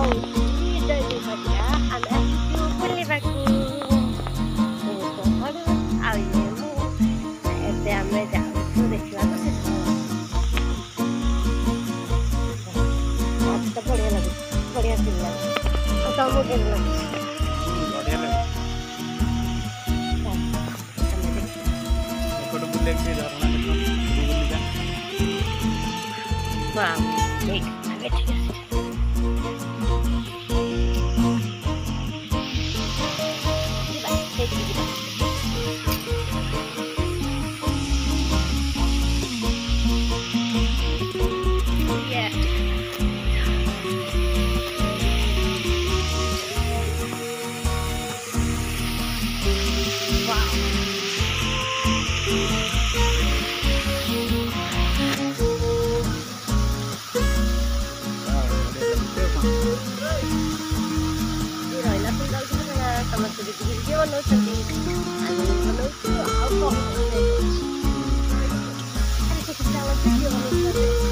daripada anak cucu beribaku pohon awimu ete ame jauh ଦେଖିବାକୁ ଶେଷ ତ ବଢ଼ିଆ ଲାଗୁଛି ବଢ଼ିଆ ଫିଲ୍ ଲାଗୁଛି ଆଉ ତମକୁ କେମିତି ଲାଗୁଛି? ବଢ଼ିଆ ଲାଗୁଛି ଏପଟେ ବୁଲେଇକି ଝରଣା ବୁଲିକା ଠିକ ଆଗେ ଠିକ ଅଛି ଯିବା ସେଇଠିକି ଯିବା ସମସ୍ତେ ଦେଖିକି ଭିଡ଼ିଓ ବନଉଛନ୍ତି ଆମେ ବନଉଛୁ ଆଉ କ'ଣ ଭିଡ଼ିଓ ବନଉଛନ୍ତି